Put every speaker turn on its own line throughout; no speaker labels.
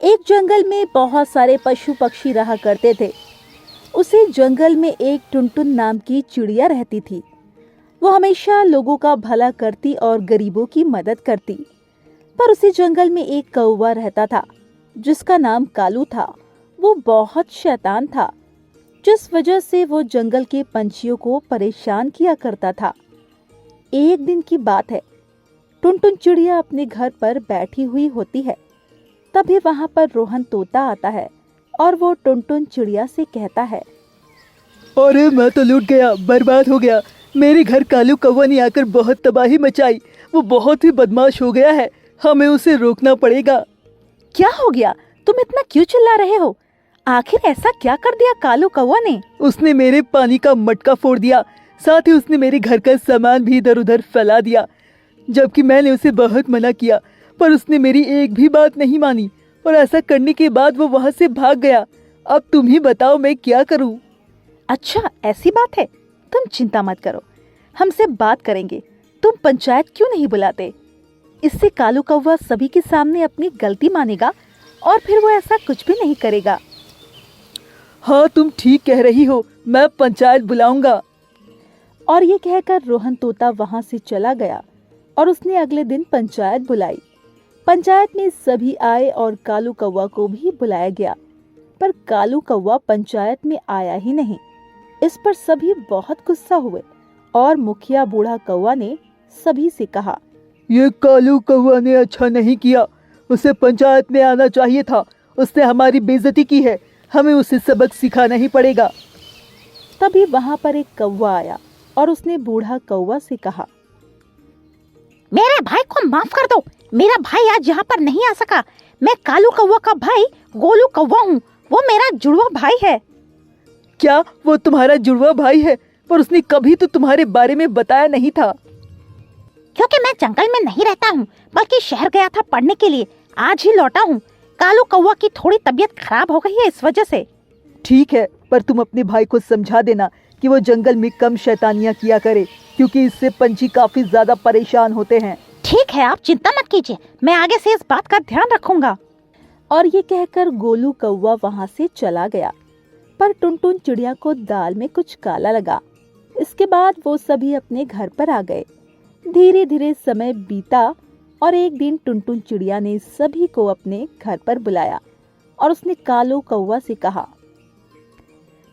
एक जंगल में बहुत सारे पशु पक्षी रहा करते थे। उसी जंगल में एक टुनटुन नाम की चिड़िया रहती थी। वो हमेशा लोगों का भला करती और गरीबों की मदद करती। पर उसी जंगल में एक कौवा रहता था जिसका नाम कालू था। वो बहुत शैतान था, जिस वजह से वो जंगल के पंछियों को परेशान किया करता था। एक दिन की बात है, टुनटुन चिड़िया अपने घर पर बैठी हुई होती है। तभी वहां पर रोहन तोता आता है और वो टुनटुन चिड़िया से कहता है,
अरे मैं तो लूट गया, बर्बाद हो गया। मेरे घर कालू कौवा ने आकर बहुत तबाही मचाई। वो बहुत ही बदमाश हो गया है, हमें उसे रोकना पड़ेगा।
क्या हो गया? तुम इतना क्यों चिल्ला रहे हो? आखिर ऐसा क्या कर दिया कालू कौवा ने?
उसने मेरे पानी का मटका फोड़ दिया, साथ ही उसने मेरे घर का सामान भी इधर उधर फैला दिया। जबकि मैंने उसे बहुत मना किया, पर उसने मेरी एक भी बात नहीं मानी और ऐसा करने के बाद वो वहाँ से भाग गया। अब तुम ही बताओ मैं क्या करूँ।
अच्छा, ऐसी बात है। तुम चिंता मत करो, हमसे बात करेंगे। तुम पंचायत क्यों नहीं बुलाते? इससे कालू कौवा सभी के सामने अपनी गलती मानेगा और फिर वो ऐसा कुछ भी नहीं करेगा।
हाँ, तुम ठीक कह रही हो, मैं पंचायत बुलाऊंगा।
और ये कहकर रोहन तोता वहां से चला गया और उसने अगले दिन पंचायत बुलाई। पंचायत में सभी आए और कालू कौवा को भी बुलाया गया, पर कालू कौवा पंचायत में आया ही नहीं। इस पर सभी बहुत गुस्सा हुए और मुखिया बूढ़ा कौवा ने सभी से कहा,
ये कालू कौवा ने अच्छा नहीं किया, उसे पंचायत में आना चाहिए था। उसने हमारी बेइज्जती की है, हमें उसे सबक सिखाना ही पड़ेगा।
तभी वहां पर एक कौवा आया और उसने बूढ़ा कौवा से कहा, मेरे भाई को माफ कर दो, मेरा भाई आज यहाँ पर नहीं आ सका। मैं कालू कौवा का भाई गोलू कौवा हूँ, वो मेरा जुड़वा भाई है।
क्या वो तुम्हारा जुड़वा भाई है? पर उसने कभी तो तुम्हारे बारे में बताया नहीं था।
क्योंकि मैं जंगल में नहीं रहता हूँ, बल्कि शहर गया था पढ़ने के लिए, आज ही लौटा हूँ। कालू कौवा की थोड़ी तबीयत खराब हो गई है, इस वजह से।
ठीक है, पर तुम अपने भाई को समझा देना कि वो जंगल में कम शैतानियाँ किया करे, क्योंकि इससे पंछी काफी ज्यादा परेशान होते हैं।
ठीक है, आप चिंता मत कीजिए, मैं आगे से इस बात का ध्यान रखूंगा। और ये कहकर गोलू कौवा वहां से चला गया। पर टुनटुन चिड़िया को दाल में कुछ काला लगा। इसके बाद वो सभी अपने घर पर आ गए। धीरे धीरे समय बीता और एक दिन टुनटुन चिड़िया ने सभी को अपने घर पर बुलाया और उसने कालू कौवा से कहा,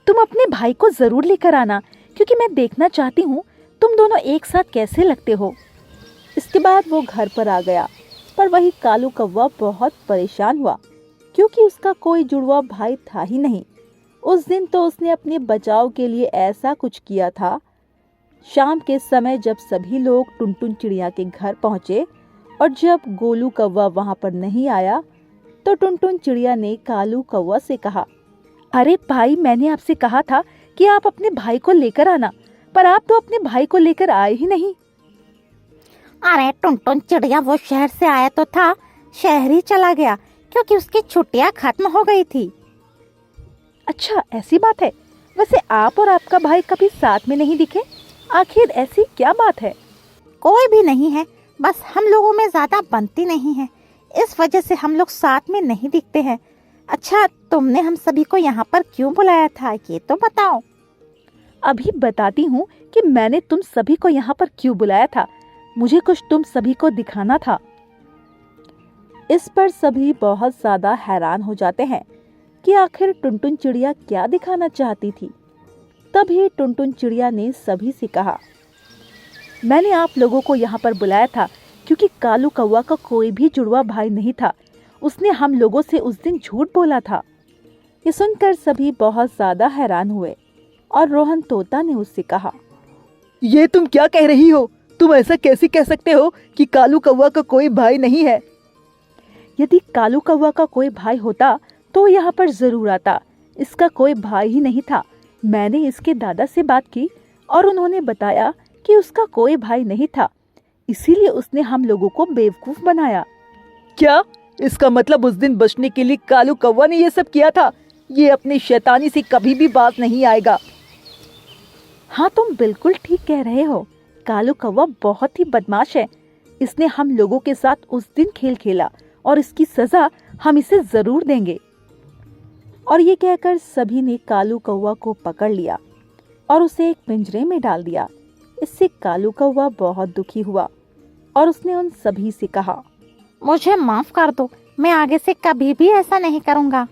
तुम अपने भाई को जरूर लेकर आना, क्योंकि मैं देखना चाहती हूँ तुम दोनों एक साथ कैसे लगते हो। इसके बाद वो घर पर आ गया, पर वही कालू कौवा बहुत परेशान हुआ, क्योंकि उसका कोई जुड़वा भाई था ही नहीं। उस दिन तो उसने अपने बचाव के लिए ऐसा कुछ किया था। शाम के समय जब सभी लोग टुनटुन चिड़िया के घर पहुंचे और जब गोलू कौवा वहां पर नहीं आया, तो टुनटुन चिड़िया ने कालू कौवा से कहा, अरे भाई, मैंने आपसे कहा था कि आप अपने भाई को लेकर आना, पर आप तो अपने भाई को लेकर आए ही नहीं। अरे टुनटुन चिड़िया वो शहर से आया तो था, शहर ही चला गया क्योंकि उसकी छुट्टियां खत्म हो गई थी। अच्छा, ऐसी बात है। वैसे आप और आपका भाई कभी साथ में नहीं दिखे, आखिर ऐसी क्या बात है? कोई भी नहीं है, बस हम लोगों में ज्यादा बनती नहीं है, इस वजह से हम लोग साथ में नहीं दिखते हैं। अच्छा, तुमने हम सभी को यहाँ पर क्यों बुलाया था, ये तो बताओ। अभी बताती हूँ कि मैंने तुम सभी को यहाँ पर क्यों बुलाया था। मुझे कुछ तुम सभी को दिखाना था। इस पर सभी बहुत ज्यादा हैरान हो जाते हैं कि आखिर टुनटुन चिड़िया क्या दिखाना चाहती थी। तभी टुनटुन चिड़िया ने सभी से कहा, मैंने आप लोगों को यहाँ पर बुलाया था क्योंकि कालू कौवा का कोई भी जुड़वा भाई नहीं था। उसने हम लोगों से उस दिन झूठ बोला था। ये सुनकर सभी बहुत ज्यादा हैरान हुए और रोहन तोता ने उससे कहा,
ये तुम क्या कह रही हो? तुम ऐसा कैसे कह सकते हो कि कालू कौवा का कोई भाई नहीं है?
यदि कालू कौवा का कोई भाई होता तो यहाँ पर जरूर आता। इसका कोई भाई ही नहीं था। मैंने इसके दादा से बात की और उन्होंने बताया कि उसका कोई भाई नहीं था, इसीलिए उसने हम लोगों को बेवकूफ बनाया।
क्या? इसका मतलब उस दिन बचने के लिए कालू कौवा ने ये सब किया था? ये अपनी शैतानी से कभी भी बात नहीं आएगा।
हाँ, तुम बिल्कुल ठीक कह रहे हो। कालू कौवा बहुत ही बदमाश है। इसने हम लोगों के साथ उस दिन खेल खेला और इसकी सजा हम इसे जरूर देंगे। और ये कहकर सभी ने कालू कौवा को पकड़ लिया और उसे एक पिंजरे में डाल दिया। इससे कालू कौवा बहुत दुखी हुआ और उसने उन सभी से कहा,
मुझे माफ कर दो, मैं आगे से कभी भी ऐसा नहीं करूँगा।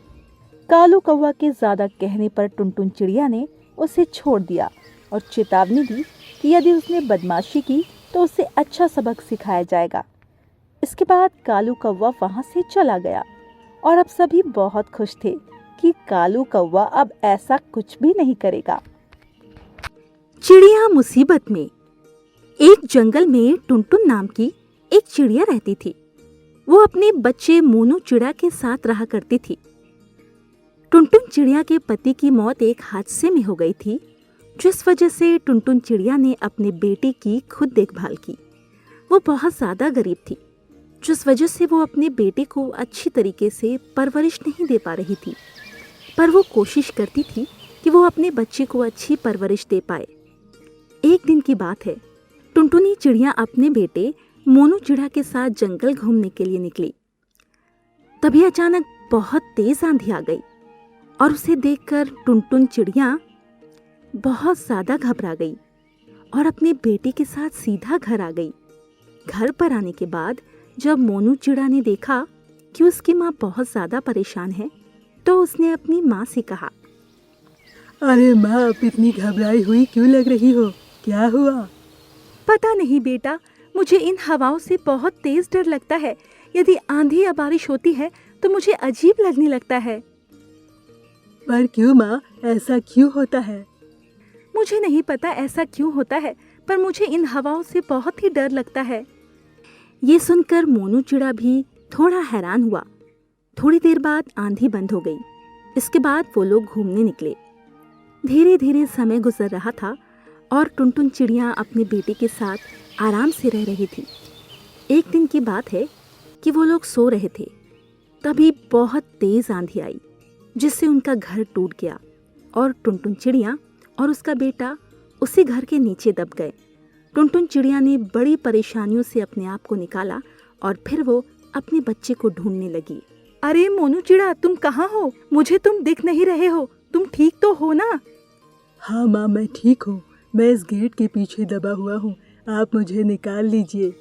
कालू कौवा के ज्यादा कहने पर टुनटुन चिड़िया ने उसे छोड़ दिया और चेतावनी दी कि यदि उसने बदमाशी की तो उसे अच्छा सबक सिखाया जाएगा। इसके बाद कालू कौवा वहां से चला गया और अब सभी बहुत खुश थे कि कालू कौवा अब ऐसा कुछ भी नहीं करेगा। चिड़िया मुसीबत में। एक जंगल में टुनटुन नाम की एक चिड़िया रहती थी। वो अपने बच्चे मोनू चिड़ा के साथ रहा करती थी। टुनटुन चिड़िया के पति की मौत एक हादसे में हो गई थी, जिस वजह से टुनटुन चिड़िया ने अपने बेटे की खुद देखभाल की। वो बहुत ज़्यादा गरीब थी, जिस वजह से वो अपने बेटे को अच्छी तरीके से परवरिश नहीं दे पा रही थी, पर वो कोशिश करती थी कि वो अपने बच्चे को अच्छी परवरिश दे पाए। एक दिन की बात है, टुनटुनी चिड़िया अपने बेटे मोनू चिड़ा के साथ जंगल घूमने के लिए निकली। तभी अचानक बहुत तेज आंधी आ गई और उसे देखकर टुनटुन चिड़िया बहुत ज्यादा घबरा गई और अपने बेटे के साथ सीधा घर आ गई। घर पर आने के बाद जब मोनू चिड़ा ने देखा कि उसकी माँ बहुत ज्यादा परेशान है, तो उसने अपनी माँ से कहा,
अरे माँ, आप इतनी घबराई हुई क्यों लग रही हो? क्या हुआ?
पता नहीं बेटा, मुझे इन हवाओं से बहुत तेज डर लगता है। यदि आंधी या बारिश होती है तो मुझे अजीब लगने लगता है।
पर क्यों माँ, ऐसा क्यों होता है?
मुझे नहीं पता ऐसा क्यों होता है, पर मुझे इन हवाओं से बहुत ही डर लगता है। ये सुनकर मोनू चिड़ा भी थोड़ा हैरान हुआ। थोड़ी देर बाद आंधी बंद हो गई। इसके बाद वो लोग घूमने निकले। धीरे धीरे समय गुजर रहा था और टुनटुन चिड़िया अपने बेटे के साथ आराम से रह रही थी। एक दिन की बात है कि वो लोग सो रहे थे, तभी बहुत तेज आंधी आई, जिससे उनका घर टूट गया और टुनटुन चिड़िया और उसका बेटा उसी घर के नीचे दब गए। टुनटुन चिड़िया ने बड़ी परेशानियों से अपने आप को निकाला और फिर वो अपने बच्चे को ढूंढने लगी। अरे मोनू चिड़ा, तुम कहाँ हो? मुझे तुम दिख नहीं रहे हो। तुम ठीक तो हो ना?
हाँ माँ, मैं ठीक हूँ। मैं इस गेट के पीछे दबा हुआ हूँ, आप मुझे निकाल लीजिए।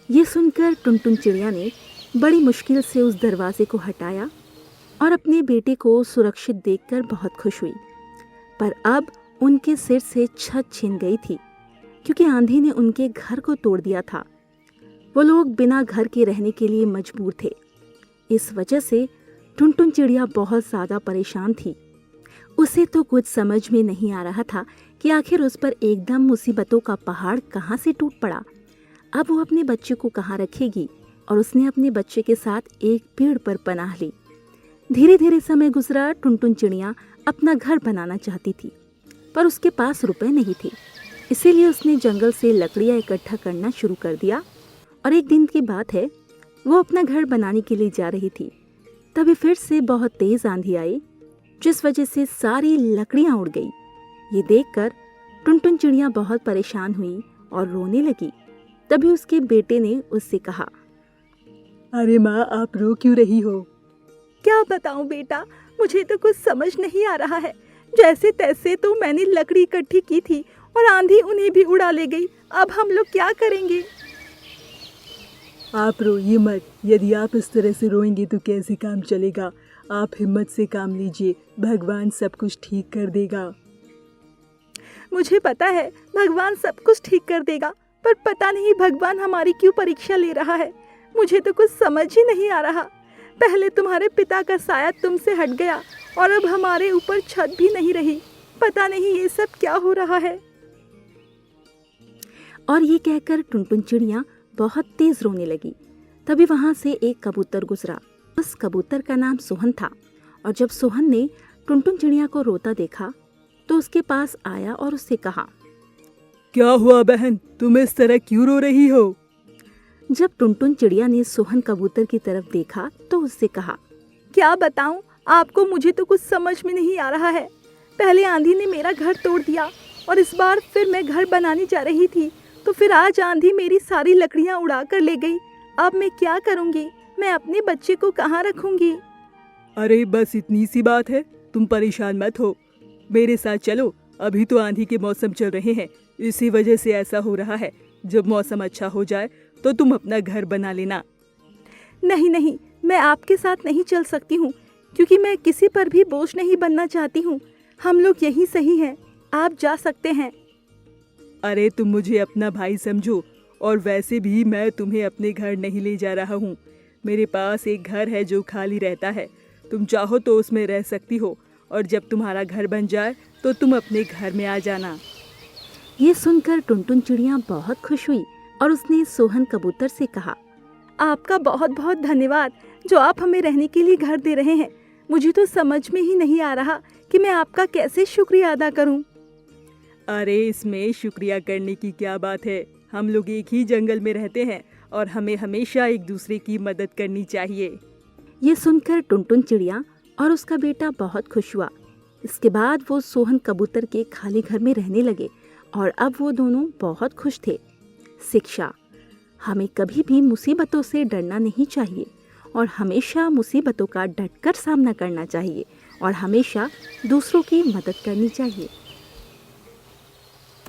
ये सुनकर टुनटुन चिड़िया ने बड़ी मुश्किल से उस दरवाजे को हटाया और अपने बेटे को सुरक्षित देखकर बहुत खुश हुई। पर अब उनके सिर से छत छिन गई थी, क्योंकि आंधी ने उनके घर को तोड़ दिया था। वो लोग बिना घर के रहने के लिए मजबूर थे। इस वजह से टुनटुन चिड़िया बहुत ज़्यादा परेशान थी। उसे तो कुछ समझ में नहीं आ रहा था कि आखिर उस पर एकदम मुसीबतों का पहाड़ कहाँ से टूट पड़ा। अब वो अपने बच्चे को कहाँ रखेगी, और उसने अपने बच्चे के साथ एक पेड़ पर पनाह ली। धीरे धीरे समय गुजरा। टुनटुन चिड़िया अपना घर बनाना चाहती थी, पर उसके पास रुपए नहीं थे। इसीलिए उसने जंगल से लकड़ियाँ इकट्ठा करना शुरू कर दिया। और एक दिन की बात है, वो अपना घर बनाने के लिए जा रही थी। तभी फिर से बहुत तेज आंधी आई, जिस वजह से सारी लकड़ियाँ उड़ गई। ये देखकर टुनटुन चिड़िया बहुत परेशान हुई और रोने लगी। तभी उसके बेटे ने उससे कहा,
अरे माँ, आप रो क्यों रही हो?
क्या बताऊं बेटा, मुझे तो कुछ समझ नहीं आ रहा है। जैसे तैसे तो मैंने लकड़ी इकट्ठी की थी और आंधी उन्हें भी उड़ा ले गई। अब हम लोग क्या करेंगे?
आप रोइए मत। यदि आप इस तरह से रोएंगे तो कैसे काम चलेगा? आप हिम्मत से काम लीजिए, भगवान सब कुछ ठीक कर देगा।
मुझे पता है भगवान सब कुछ ठीक कर देगा, पर पता नहीं भगवान हमारी क्यों परीक्षा ले रहा है। मुझे तो कुछ समझ ही नहीं आ रहा। पहले तुम्हारे पिता का साया तुमसे हट गया और अब हमारे ऊपर छत भी नहीं रही। पता नहीं ये सब क्या हो रहा है। और ये कहकर टुनटुन चिड़िया बहुत तेज रोने लगी। तभी वहां से एक कबूतर गुजरा। उस कबूतर का नाम सोहन था। और जब सोहन ने टुनटुन चिड़िया को रोता देखा तो उसके पास आया और उससे कहा,
क्या हुआ बहन, तुम इस तरह क्यों रो रही हो?
जब टुनटुन चिड़िया ने सोहन कबूतर की तरफ देखा तो उससे कहा, क्या बताऊं आपको, मुझे तो कुछ समझ में नहीं आ रहा है। पहले आंधी ने मेरा घर तोड़ दिया और इस बार फिर मैं घर बनाने जा रही थी तो फिर आज आंधी मेरी सारी लकड़ियां उड़ा कर ले गई। अब मैं क्या करूंगी? मैं अपने बच्चे को कहाँ रखूंगी?
अरे बस इतनी सी बात है, तुम परेशान मत हो, मेरे साथ चलो। अभी तो आंधी के मौसम चल रहे हैं, इसी वजह से ऐसा हो रहा है। जब मौसम अच्छा हो जाए तो तुम अपना घर बना लेना।
नहीं नहीं, मैं आपके साथ नहीं चल सकती हूँ, क्योंकि मैं किसी पर भी बोझ नहीं बनना चाहती हूँ। हम लोग यही सही हैं, आप जा सकते हैं।
अरे तुम मुझे अपना भाई समझो, और वैसे भी मैं तुम्हें अपने घर नहीं ले जा रहा हूँ। मेरे पास एक घर है जो खाली रहता है, तुम चाहो तो उसमें रह सकती हो, और जब तुम्हारा घर बन जाए तो तुम अपने घर में आ जाना।
ये सुनकर टुनटुन चिड़िया बहुत खुश हुई और उसने सोहन कबूतर से कहा, आपका बहुत बहुत धन्यवाद जो आप हमें रहने के लिए घर दे रहे हैं। मुझे तो समझ में ही नहीं आ रहा कि मैं आपका कैसे शुक्रिया अदा करूं।
अरे इसमें शुक्रिया करने की क्या बात है, हम लोग एक ही जंगल में रहते हैं और हमें हमेशा एक दूसरे की मदद करनी चाहिए।
ये सुनकर टुनटुन चिड़िया और उसका बेटा बहुत खुश हुआ। इसके बाद वो सोहन कबूतर के खाली घर में रहने लगे और अब वो दोनों बहुत खुश थे। शिक्षा: हमें कभी भी मुसीबतों से डरना नहीं चाहिए और हमेशा मुसीबतों का डटकर सामना करना चाहिए और हमेशा दूसरों की मदद करनी चाहिए।